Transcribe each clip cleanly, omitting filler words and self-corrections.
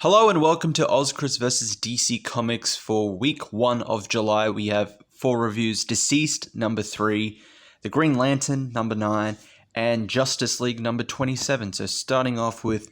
Hello and welcome to OZChris vs. DC Comics for week 1 of July. We have 4 reviews: DCeased number 3, The Green Lantern number 9, and Justice League number 27. So starting off with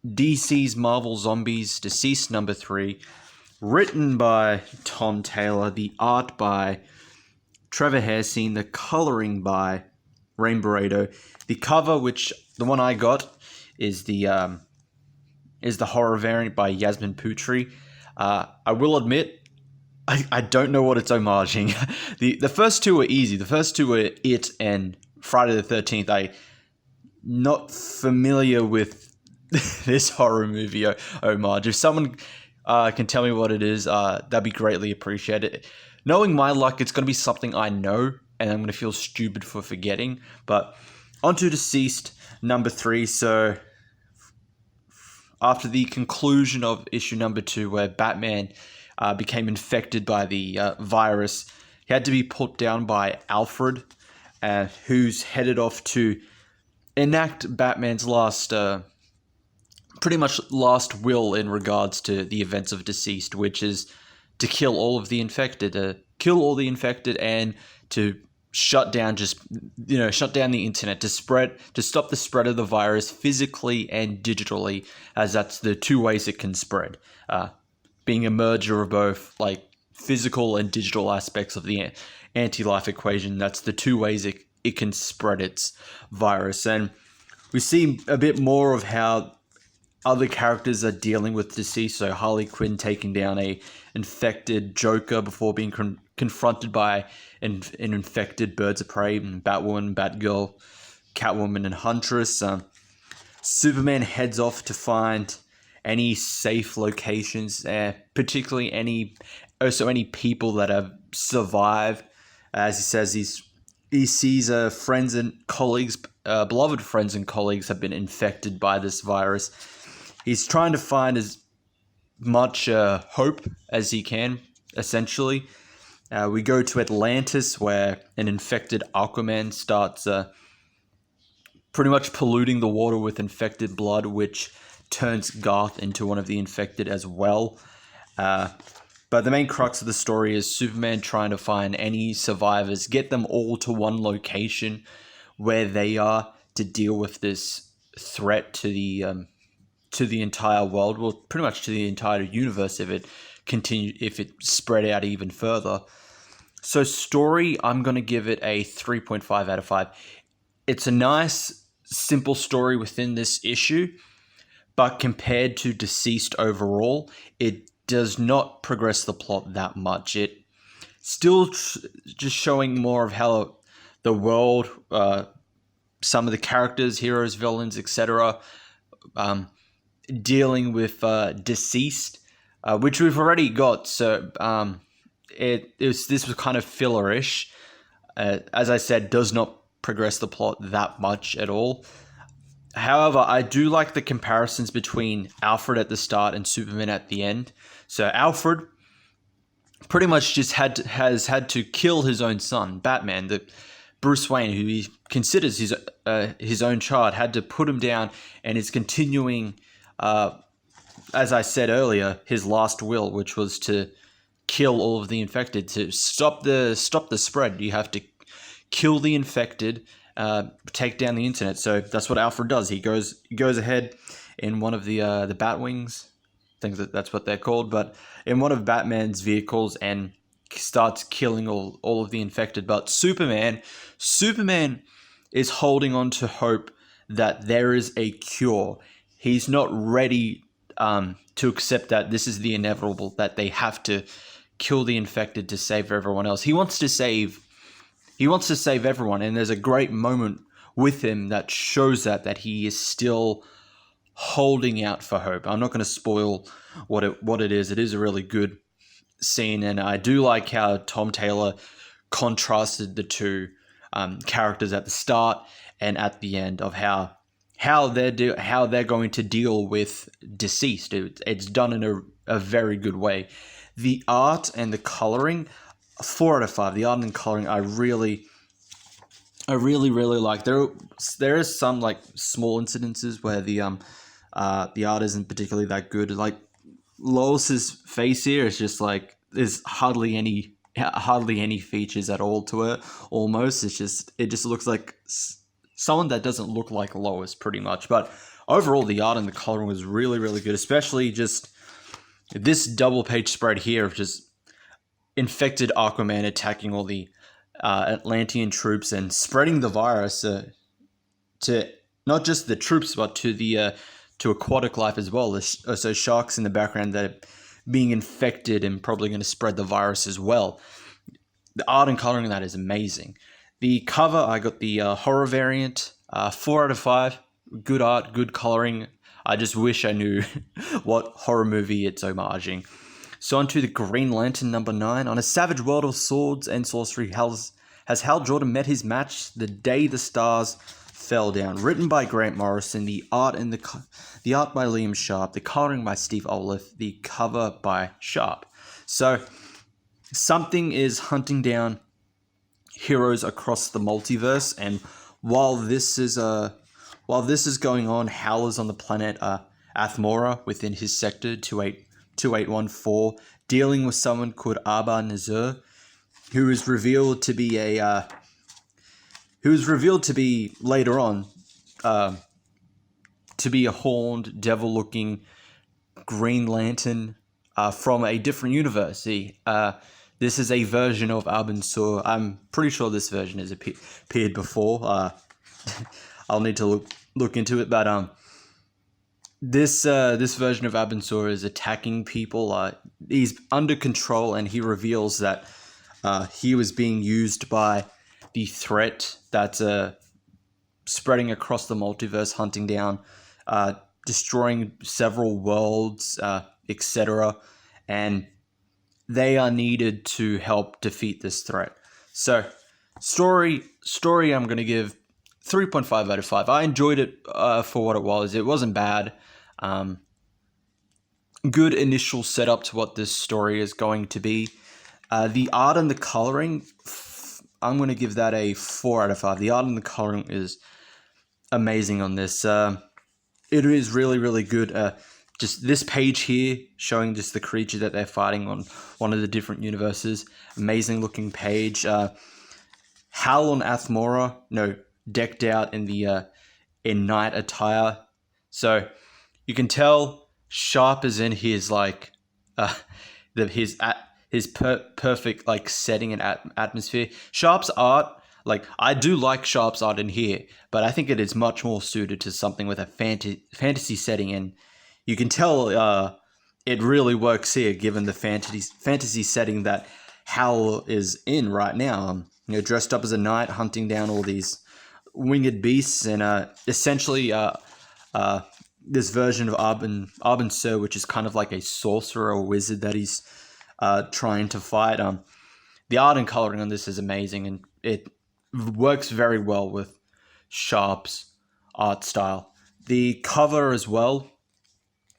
DC's Marvel Zombies, DCeased number 3, written by Tom Taylor, the art by Trevor Hairsine, the coloring by Rain Barreto. The cover, which the one I got, is the horror variant by Yasmin Putri. I will admit, I don't know what it's homaging. The first two are easy. The first two are It and Friday the 13th. I'm not familiar with this horror movie homage. If someone can tell me what it is, that'd be greatly appreciated. Knowing my luck, it's going to be something I know, and I'm going to feel stupid for forgetting. But on to DCeased number 3. So after the conclusion of issue number 2, where Batman became infected by the virus, he had to be put down by Alfred, who's headed off to enact Batman's pretty much last will in regards to the events of DCeased, which is to kill all of the infected, and to shut down the internet, to stop the spread of the virus physically and digitally, as that's the two ways it can spread. Being a merger of both like physical and digital aspects of the anti-life equation, that's the two ways it can spread its virus. And we see a bit more of how other characters are dealing with disease. So Harley Quinn taking down a infected Joker before being confronted by an infected Birds of Prey, Batwoman, Batgirl, Catwoman, and Huntress. Superman heads off to find any safe locations, particularly any people that have survived. As he says, he sees friends and colleagues, beloved friends and colleagues have been infected by this virus. He's trying to find as much hope as he can, essentially. We go to Atlantis, where an infected Aquaman starts pretty much polluting the water with infected blood, which turns Garth into one of the infected as well. But the main crux of the story is Superman trying to find any survivors, get them all to one location where they are to deal with this threat to the entire world, well, pretty much to the entire universe if it spread out even further. So story, I'm going to give it a 3.5 out of 5. It's a nice, simple story within this issue, but compared to DCeased overall, it does not progress the plot that much. It still just showing more of how the world, some of the characters, heroes, villains, etc., dealing with DCeased, which we've already got. So this was kind of fillerish. As I said, does not progress the plot that much at all. However, I do like the comparisons between Alfred at the start and Superman at the end. So Alfred pretty much just has had to kill his own son, Batman, the Bruce Wayne, who he considers his own child, had to put him down, and is continuing, as I said earlier, his last will, which was to kill all of the infected. To stop the spread, you have to kill the infected, take down the internet. So that's what Alfred does. He goes ahead in one of the Batwings, I think that's what they're called, but in one of Batman's vehicles, and starts killing all of the infected. But Superman is holding on to hope that there is a cure. He's not ready to accept that this is the inevitable, that they have to kill the infected to save everyone else. He wants to save everyone, and there's a great moment with him that shows that he is still holding out for hope. I'm not going to spoil what it is. It is a really good scene, and I do like how Tom Taylor contrasted the two characters at the start and at the end of how they're going to deal with DCeased. It's done in a very good way. The art and the coloring, 4 out of 5. The art and coloring, I really like. There is some like small incidences where the The art isn't particularly that good. Like Lois's face here is just like there's hardly any features at all to her. Almost, it just looks like someone that doesn't look like Lois, pretty much. But overall, the art and the coloring was really, really good. Especially just this double page spread here of just infected Aquaman attacking all the Atlantean troops and spreading the virus to not just the troops but to aquatic life as well. There's also sharks in the background that are being infected and probably going to spread the virus as well. The art and coloring of that is amazing. The cover, I got the horror variant, 4 out of 5. Good art, good coloring. I just wish I knew what horror movie it's homaging. So on to the Green Lantern number 9. On a savage world of swords and sorcery, has Hal Jordan met his match the day the stars fell down. Written by Grant Morrison, the art by Liam Sharp, the coloring by Steve Olive, the cover by Sharp. So something is hunting down heroes across the multiverse, and while this is going on, Hal is on the planet Athmora within his sector 2814, dealing with someone called Arba Nazur, who is revealed to be later on to be a horned, devil-looking Green Lantern from a different universe. This is a version of Abin-Sur. I'm pretty sure this version has appeared before. I'll need to look into it, but this version of Abin-Sur is attacking people. He's under control, and he reveals that he was being used by the threat that's spreading across the multiverse, hunting down, destroying several worlds, etc. And they are needed to help defeat this threat. So, story, I'm going to give 3.5 out of 5. I enjoyed it for what it was. It wasn't bad. Good initial setup to what this story is going to be. The art and the coloring, I'm going to give that a 4 out of 5. The art and the coloring is amazing on this. It is really, really good. Just this page here showing just the creature that they're fighting on one of the different universes. Amazing looking page. Hal on Athmora, decked out in the in night attire. So you can tell Sharp is in his like his perfect like setting and atmosphere. Sharp's art, like I do like Sharp's art in here, but I think it is much more suited to something with a fantasy setting, and you can tell it really works here given the fantasy setting that Hal is in right now. Dressed up as a knight, hunting down all these winged beasts, and essentially this version of Abin-Sur, which is kind of like a sorcerer or wizard that he's trying to fight. The art and coloring on this is amazing, and it works very well with Sharp's art style. The cover as well,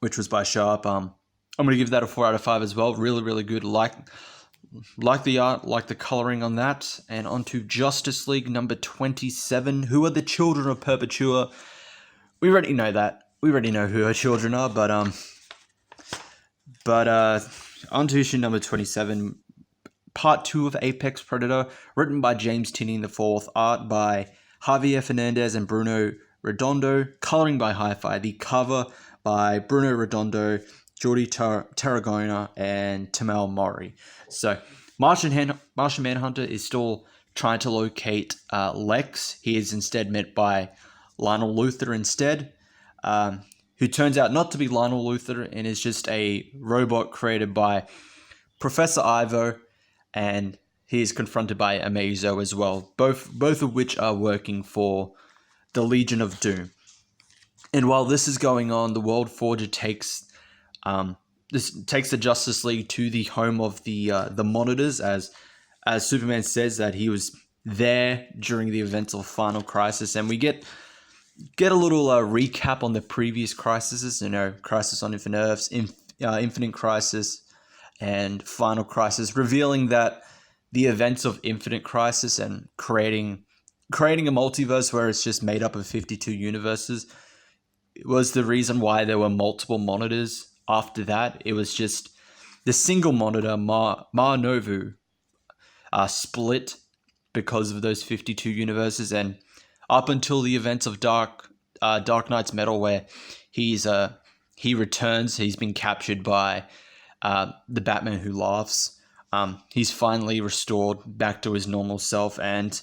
which was by Sharp, I'm going to give that a 4 out of 5 as well. Really, really good. Like the art, like the coloring on that. And on to Justice League number 27. Who are the children of Perpetua? We already know that. We already know who her children are, but on to issue number 27, part 2 of Apex Predator, written by James Tynion IV, art by Javier Fernandez and Bruno Redondo, coloring by Hi-Fi, the cover by Bruno Redondo, Jordi Tarragona, and Tamel Mori. So, Martian Manhunter is still trying to locate Lex. He is instead met by Lionel Luthor instead, who turns out not to be Lionel Luthor and is just a robot created by Professor Ivo, and he is confronted by Amazo as well, both of which are working for the Legion of Doom. And while this is going on, the World Forger takes the Justice League to the home of the Monitors, as Superman says that he was there during the events of Final Crisis, and we get a little recap on the previous crises, Crisis on Infinite Earths, Infinite Crisis, and Final Crisis, revealing that the events of Infinite Crisis and creating a multiverse where it's just made up of 52 universes was the reason why there were multiple monitors after that. It was just the single monitor, Novu, split because of those 52 universes, and up until the events of Dark Knight's Metal, where he returns, he's been captured by the Batman Who Laughs. He's finally restored back to his normal self, and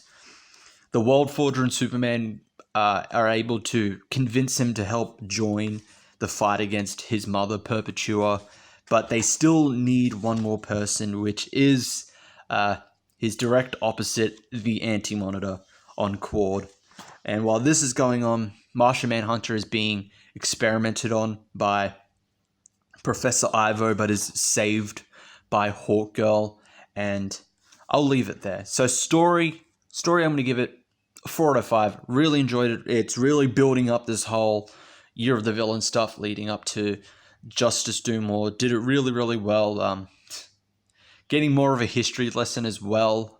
the World Forger and Superman are able to convince him to help join the fight against his mother, Perpetua, but they still need one more person, which is his direct opposite, the Anti-Monitor on Quad. And while this is going on, Martian Manhunter is being experimented on by Professor Ivo, but is saved by Hawkgirl, and I'll leave it there. So story, I'm going to give it a 4 out of 5. Really enjoyed it. It's really building up this whole Year of the Villain stuff leading up to Justice Doom War. Did it really, really well. Getting more of a history lesson as well.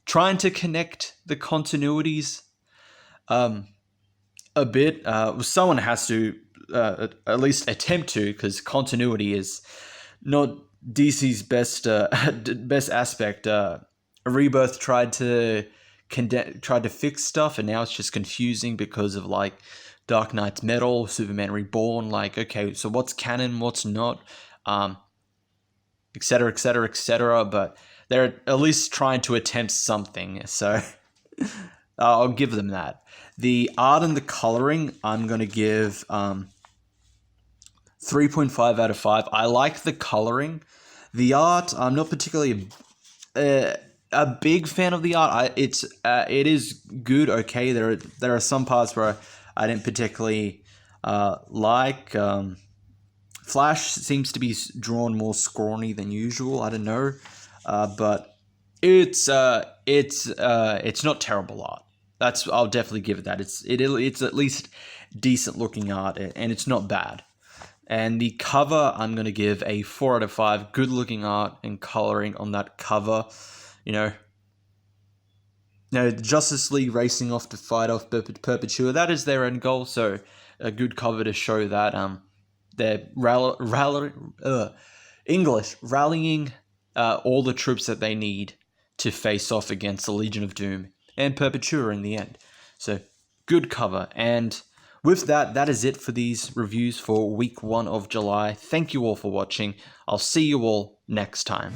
Trying to connect the continuities a bit. Someone has to at least attempt to, because continuity is not DC's best aspect. Rebirth tried to fix stuff, and now it's just confusing because of like Dark Knight's Metal, Superman Reborn. Like, okay, so what's canon, what's not, etc., etc., etc. But they're at least trying to attempt something, so I'll give them that. The art and the coloring, I'm going to give 3.5 out of 5. I like the coloring. The art, I'm not particularly a big fan of the art. It is good, okay. There are some parts where I didn't particularly like. Flash seems to be drawn more scrawny than usual. I don't know, but it's not terrible art. I'll definitely give it that. It's at least decent looking art, and it's not bad. And the cover, I'm going to give a 4 out of 5. Good looking art and coloring on that cover. Justice League racing off to fight off Perpetua. That is their end goal. So a good cover to show that they're rallying all the troops that they need to face off against the Legion of Doom and Perpetua in the end. So good cover. And with that, that is it for these reviews for week 1 of July. Thank you all for watching. I'll see you all next time.